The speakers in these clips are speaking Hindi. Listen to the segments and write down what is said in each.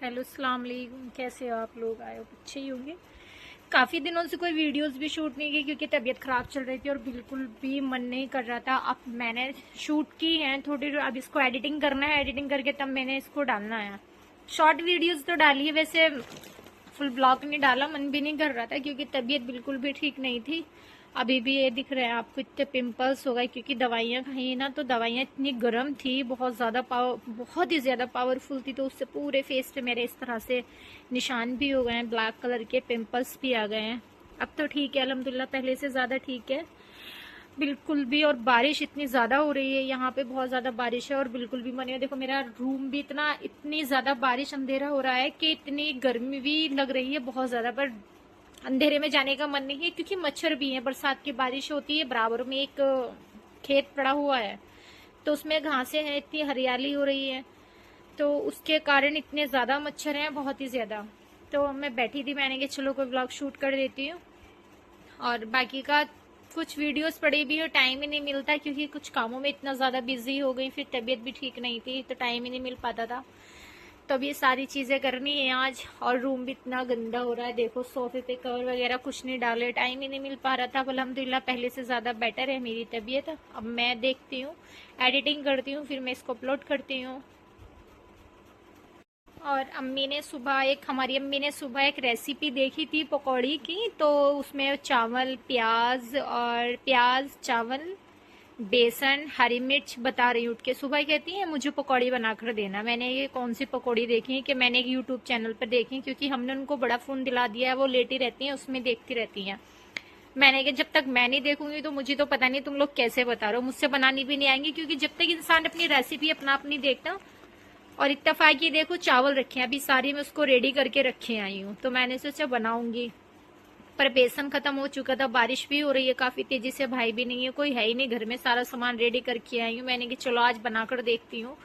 हेलो अस्सलाम वालेकुम, कैसे हो आप लोग? आए हो अच्छे ही होंगे। काफ़ी दिनों से कोई वीडियोस भी शूट नहीं की क्योंकि तबीयत ख़राब चल रही थी और बिल्कुल भी मन नहीं कर रहा था। अब मैंने शूट की है थोड़ी, अब इसको एडिटिंग करना है, एडिटिंग करके तब मैंने इसको डालना है। शॉर्ट वीडियोस तो डाली है, वैसे फुल ब्लॉग नहीं डाला, मन भी नहीं कर रहा था क्योंकि तबीयत बिल्कुल भी ठीक नहीं थी। अभी भी ये दिख रहे हैं आपको, इतने पिंपल्स हो गए क्योंकि दवाइयाँ खाई ना, तो दवाइयाँ इतनी गर्म थी, बहुत ही ज़्यादा पावरफुल थी, तो उससे पूरे फेस पे मेरे इस तरह से निशान भी हो गए हैं, ब्लैक कलर के पिंपल्स भी आ गए हैं। अब तो ठीक है अल्हम्दुलिल्लाह, पहले से ज़्यादा ठीक है बिल्कुल भी। और बारिश इतनी ज़्यादा हो रही है यहाँ पे, बहुत ज़्यादा बारिश है और बिल्कुल भी मन नहीं। देखो मेरा रूम भी इतनी ज़्यादा बारिश अंधेरा हो रहा है कि इतनी गर्मी भी लग रही है बहुत ज़्यादा, पर अंधेरे में जाने का मन नहीं है क्योंकि मच्छर भी है। बरसात की बारिश होती है, बराबर में एक खेत पड़ा हुआ है तो उसमें घासें हैं, इतनी हरियाली हो रही है तो उसके कारण इतने ज़्यादा मच्छर हैं, बहुत ही ज़्यादा। तो मैं बैठी थी, मैंने कहा चलो कोई व्लॉग शूट कर देती हूँ। और बाकी का कुछ वीडियोस पड़ी भी हो, टाइम ही नहीं मिलता क्योंकि कुछ कामों में इतना ज़्यादा बिजी हो गई, फिर तबीयत भी ठीक नहीं थी तो टाइम ही नहीं मिल पाता था। तो अब ये सारी चीज़ें करनी है आज। और रूम भी इतना गंदा हो रहा है, देखो सोफे पे कवर वगैरह कुछ नहीं डाले, टाइम ही नहीं मिल पा रहा था। अब अल्हम्दुलिल्लाह पहले से ज़्यादा बेटर है मेरी तबीयत। अब मैं देखती हूँ, एडिटिंग करती हूँ, फिर मैं इसको अपलोड करती हूँ। और हमारी अम्मी ने सुबह एक रेसिपी देखी थी पकौड़ी की, तो उसमें प्याज चावल बेसन हरी मिर्च बता रही उठ के, सुबह कहती है मुझे पकौड़ी बनाकर देना। मैंने ये कौन सी पकौड़ी देखी कि मैंने एक यूट्यूब चैनल पर देखी, क्योंकि हमने उनको बड़ा फोन दिला दिया है, वो लेटी रहती हैं उसमें देखती रहती हैं। मैंने कहा जब तक मैं नहीं देखूंगी तो मुझे तो पता नहीं तुम लोग कैसे बता रहे हो, मुझसे बनानी भी नहीं आएंगी क्योंकि जब तक इंसान अपनी रेसिपी अपना अपनी देखता। और इत्तेफाक ये देखो चावल रखे हैं, अभी सारी मैं उसको रेडी करके रखे आई हूँ, तो मैंने सोचा बनाऊंगी, पर बेसन खत्म हो चुका था। बारिश भी हो रही है काफी तेजी से, भाई भी नहीं है, कोई है ही नहीं घर में, सारा सामान रेडी करके आई हूँ। मैंने कि चलो आज बनाकर देखती हूँ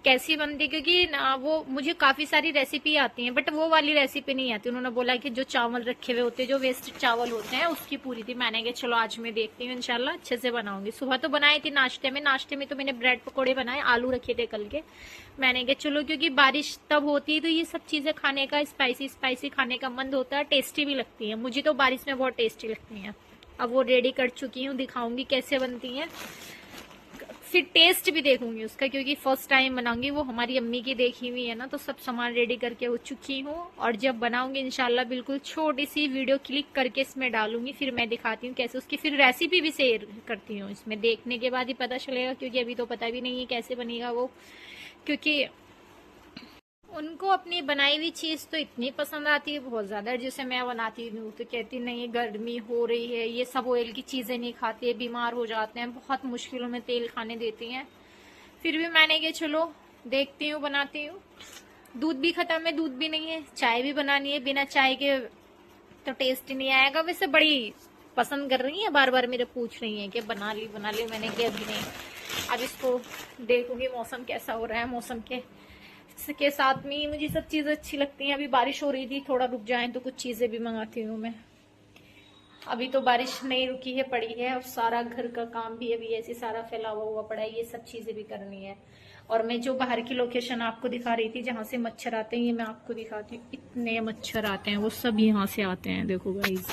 कैसी बनती, क्योंकि ना वो मुझे काफी सारी रेसिपी आती हैं बट वो वाली रेसिपी नहीं आती। उन्होंने बोला कि जो चावल रखे हुए होते हैं, जो वेस्ट चावल होते हैं, उसकी पूरी थी। मैंने कहा चलो आज मैं देखती हूँ, इंशाल्लाह अच्छे से बनाऊंगी। सुबह तो बनाई थी नाश्ते में तो मैंने ब्रेड पकौड़े बनाए, आलू रखे थे कल के। मैंने कहा चलो, क्योंकि बारिश तब होती है तो ये सब चीजें खाने का, स्पाइसी स्पाइसी खाने का मन होता है, टेस्टी भी लगती है। मुझे तो बारिश में बहुत टेस्टी लगती है। अब वो रेडी कर चुकी हूँ, दिखाऊंगी कैसे बनती है, फिर टेस्ट भी देखूंगी उसका, क्योंकि फर्स्ट टाइम बनाऊंगी। वो हमारी अम्मी की देखी हुई है ना, तो सब सामान रेडी करके हो चुकी हूँ। और जब बनाऊंगी इंशाल्लाह बिल्कुल छोटी सी वीडियो क्लिक करके इसमें डालूंगी, फिर मैं दिखाती हूँ कैसे, उसकी फिर रेसिपी भी शेयर करती हूँ। इसमें देखने के बाद ही पता चलेगा, क्योंकि अभी तो पता भी नहीं है कैसे बनेगा वो, क्योंकि उनको अपनी बनाई हुई चीज तो इतनी पसंद आती है बहुत ज्यादा। जैसे मैं बनाती हूँ तो कहती नहीं गर्मी हो रही है, ये सब ऑयल की चीजें नहीं खाती है, बीमार हो जाते हैं, बहुत मुश्किलों में तेल खाने देती हैं। फिर भी मैंने कहा चलो देखती हूँ, बनाती हूँ। दूध भी खत्म है, दूध भी नहीं है, चाय भी बनानी है, बिना चाय के तो टेस्ट नहीं आएगा। वैसे बड़ी पसंद कर रही है, बार बार मेरे पूछ रही है कि बना ली। मैंने कहा अभी नहीं, अब इसको देखूंगी मौसम कैसा हो रहा है, मौसम के साथ में मुझे सब चीजें अच्छी लगती हैं। अभी बारिश हो रही थी, थोड़ा रुक जाए तो कुछ चीजें भी मंगाती हूँ मैं। अभी तो बारिश नहीं रुकी है, पड़ी है, और सारा घर का काम भी अभी ऐसे सारा फैला हुआ पड़ा है, ये सब चीजें भी करनी है। और मैं जो बाहर की लोकेशन आपको दिखा रही थी जहां से मच्छर आते हैं, ये मैं आपको दिखाती हूँ। इतने मच्छर आते हैं, वो सब यहाँ से आते हैं, देखो गाइस,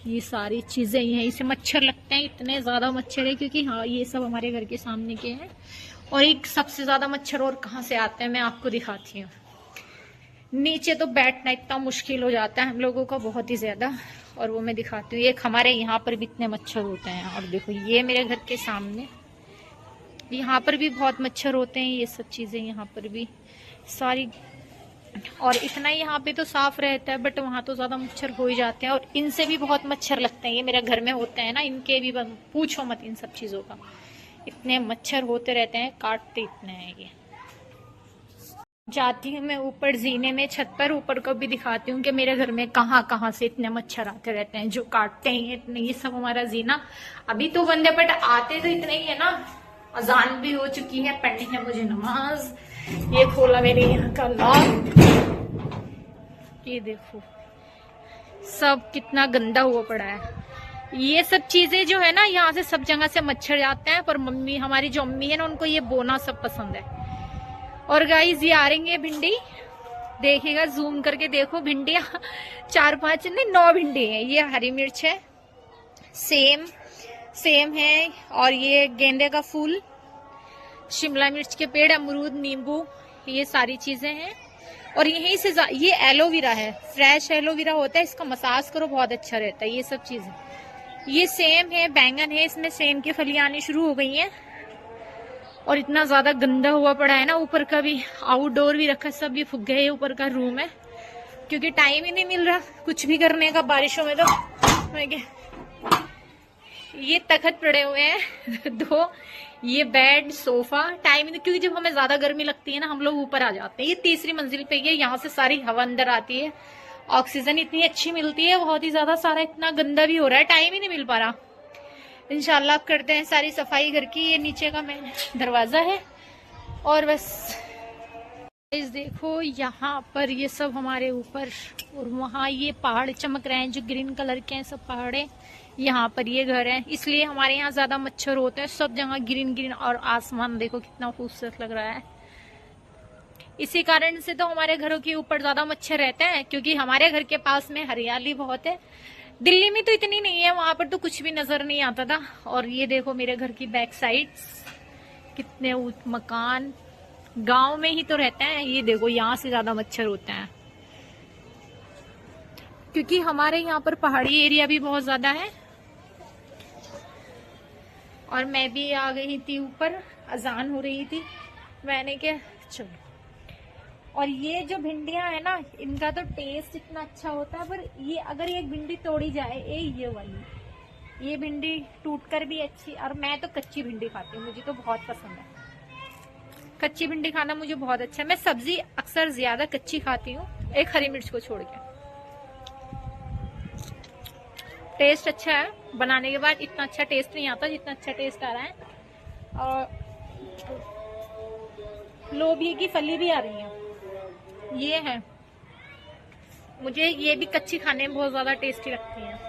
ये सारी चीजें यहीं से मच्छर लगते हैं। इतने ज्यादा मच्छर है क्योंकि हाँ ये सब हमारे घर के सामने के हैं। और एक सबसे ज्यादा मच्छर और कहाँ से आते हैं मैं आपको दिखाती हूँ। नीचे तो बैठना इतना मुश्किल हो जाता है हम लोगों का, बहुत ही ज्यादा, और वो मैं दिखाती हूँ। एक हमारे यहाँ पर भी इतने मच्छर होते हैं, और देखो ये मेरे घर के सामने, यहाँ पर भी बहुत मच्छर होते हैं, ये सब चीजें यहाँ पर भी सारी। और इतना यहाँ पे तो साफ रहता है बट वहां तो ज्यादा मच्छर हो ही जाते हैं, और इनसे भी बहुत मच्छर लगते हैं। ये मेरे घर में होते हैं ना, इनके भी पूछो मत इन सब चीजों का, इतने मच्छर होते रहते हैं, काटते इतने हैं ये। जाती हूँ मैं ऊपर जीने में, छत पर ऊपर को भी दिखाती हूँ कि मेरे घर में कहाँ कहाँ से इतने मच्छर आते रहते हैं जो काटते हैं इतने। ये सब हमारा जीना अभी तो बंद है बट आते तो इतने ही है ना। अजान भी हो चुकी है, पढ़नी है मुझे नमाज। ये खोला मेरे यहाँ का लॉक, ये देखो सब कितना गंदा हुआ पड़ा है। ये सब चीजें जो है ना, यहाँ से सब जगह से मच्छर जाते हैं, पर मम्मी हमारी जो अम्मी है ना, उनको ये बोना सब पसंद है। और गाइस ये आ रही है भिंडी, देखिएगा, जूम करके देखो, भिंडियां 4-5 नहीं 9 भिंडी है। ये हरी मिर्च है, सेम सेम है, और ये गेंदे का फूल, शिमला मिर्च के पेड़, अमरूद, नींबू, ये सारी चीजें हैं। और यहीं से ये एलोवेरा है, फ्रेश एलोवेरा होता है, इसका मसाज करो बहुत अच्छा रहता है। ये सब चीजें, ये सेम है, बैंगन है, इसमें सेम की फलियां आनी शुरू हो गई हैं। और इतना ज्यादा गंदा हुआ पड़ा है ना, ऊपर का भी, आउटडोर भी रखा, सब ये फुग्गे है, ऊपर का रूम है, क्योंकि टाइम ही नहीं मिल रहा कुछ भी करने का बारिशों में। तो मैं क्या, ये तखत पड़े हुए हैं 2, ये बेड, सोफा, टाइम नहीं, क्योंकि जब हमें ज्यादा गर्मी लगती है ना, हम लोग ऊपर आ जाते हैं। ये 3री मंजिल पे है, यहाँ से सारी हवा अंदर आती है, ऑक्सीजन इतनी अच्छी मिलती है, बहुत ही ज्यादा। सारा इतना गंदा भी हो रहा है, टाइम ही नहीं मिल पा रहा। इंशाल्लाह अब करते हैं सारी सफाई घर की। ये नीचे का मेन दरवाजा है, और बस इस देखो यहाँ पर ये सब हमारे ऊपर, और वहाँ ये पहाड़ चमक रहे हैं जो ग्रीन कलर के हैं, सब पहाड़ है। यहाँ पर ये घर है, इसलिए हमारे यहाँ ज्यादा मच्छर होते हैं। सब जगह ग्रीन ग्रीन, और आसमान देखो कितना खूबसूरत लग रहा है। इसी कारण से तो हमारे घरों के ऊपर ज्यादा मच्छर रहते हैं, क्योंकि हमारे घर के पास में हरियाली बहुत है। दिल्ली में तो इतनी नहीं है, वहां पर तो कुछ भी नजर नहीं आता था। और ये देखो मेरे घर की बैक साइड कितने मकान, गांव में ही तो रहते हैं। ये देखो यहाँ से ज्यादा मच्छर होते हैं, क्योंकि हमारे यहाँ पर पहाड़ी एरिया भी बहुत ज्यादा है। और मैं भी आ गई थी ऊपर, अजान हो रही थी, मैंने क्या चलो। और ये जो भिंडियां है ना, इनका तो टेस्ट इतना अच्छा होता है, पर ये अगर एक भिंडी तोड़ी जाए, ये वाली, ये भिंडी टूटकर भी अच्छी। और मैं तो कच्ची भिंडी खाती हूँ, मुझे तो बहुत पसंद है कच्ची भिंडी खाना, मुझे बहुत अच्छा है। मैं सब्जी अक्सर ज्यादा कच्ची खाती हूँ, एक हरी मिर्च को छोड़ के। टेस्ट अच्छा है, बनाने के बाद इतना अच्छा टेस्ट नहीं आता जितना अच्छा टेस्ट आ रहा है। और लोबिया की फली भी आ रही है, ये है। मुझे ये भी कच्ची खाने में बहुत ज्यादा टेस्टी लगती है।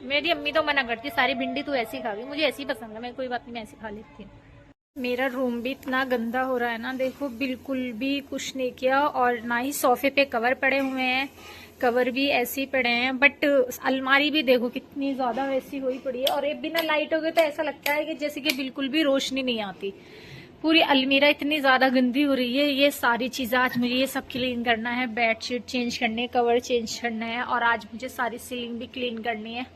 मेरी अम्मी तो मना करती, सारी भिंडी तू ऐसी खा गई, मुझे ऐसी पसंद है, मैं कोई बात नहीं, मैं ऐसी खा लेती हूँ। मेरा रूम भी इतना गंदा हो रहा है ना, देखो बिल्कुल भी कुछ नहीं किया, और ना ही सोफे पे कवर पड़े हुए हैं, कवर भी ऐसे ही पड़े हैं। बट अलमारी भी देखो कितनी ज्यादा वैसी हुई पड़ी है। और एक बिना लाइट हो गए तो ऐसा लगता है कि जैसे कि बिल्कुल भी रोशनी नहीं आती। पूरी अलमीरा इतनी ज्यादा गंदी हो रही है। ये सारी चीजें आज मुझे ये सब क्लीन करना है, बेडशीट चेंज करने, कवर चेंज करना है, और आज मुझे सारी सीलिंग भी क्लीन करनी है।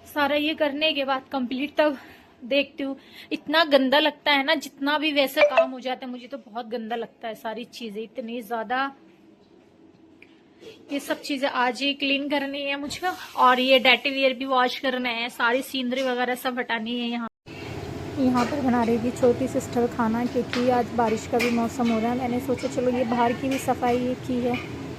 सारा ये करने के बाद कंप्लीट तब देखती हूँ। इतना गंदा लगता है ना, जितना भी वैसे काम हो जाता है, मुझे तो बहुत गंदा लगता है। सारी चीजें इतनी ज्यादा, ये सब चीजें आज ही क्लीन करनी है मुझे। और ये डेटी वेयर भी वॉश करना है, सारी सीनरी वगैरह सब हटानी है। यहाँ पर बना रही थी छोटी सिस्टर खाना, क्योंकि आज बारिश का भी मौसम हो रहा है। मैंने सोचा चलो ये बाहर की भी सफाई की है,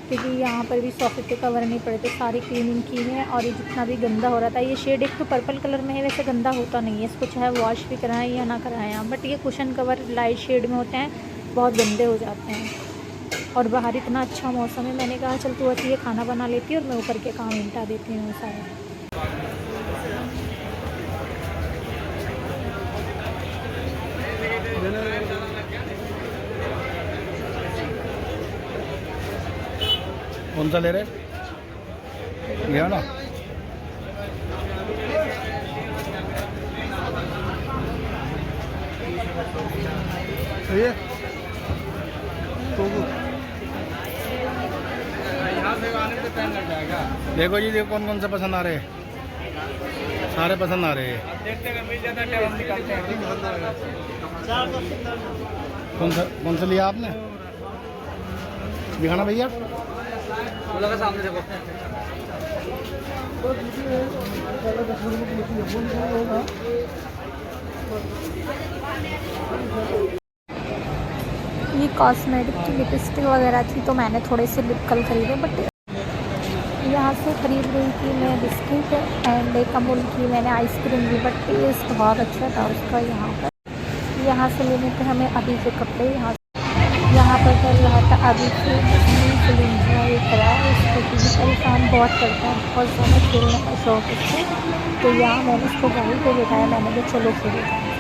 क्योंकि यहाँ पर भी सोफे पे कवर नहीं पड़े थे, सारी क्लीनिंग की है। और ये जितना भी गंदा हो रहा था, ये शेड एक तो पर्पल कलर में है, वैसे गंदा होता नहीं है, इसको चाहे वॉश भी कराएं या ना कराएं, बट ये कुशन कवर लाइट शेड में होते हैं, बहुत गंदे हो जाते हैं। और बाहर इतना अच्छा मौसम है, मैंने कहा चल तू अच्छी ये खाना बना लेती है और मैं ऊपर के काम निपटा देती हूँ सारा। कौन सा ले रहे? ये ना ये तो देखो जी, देखो कौन कौन सा पसंद आ रहे हैं, सारे पसंद आ रहे हैं। कौन सा लिया आपने? दिखाना भैया, सामने देखो। ये कॉस्मेटिक की लिपस्टिक वगैरह थी, तो मैंने थोड़े से लिप कलर खरीदे। बट यहाँ से खरीद रही थी मैं बिस्किट एंड एक अमूल की मैंने आइसक्रीम ली, बट टेस्ट बहुत अच्छा था उसका। यहाँ से लेने थे हमें अभी के कपड़े। यहाँ पर चल रहा था अभी से फिल्म एक है, इसको परेशान बहुत करता है, बहुत ज़्यादा खेलने का शौक है। तो यहाँ मैंने इसको गाड़ी पे बिठाया, मैंने कहा चलो खेलते हैं।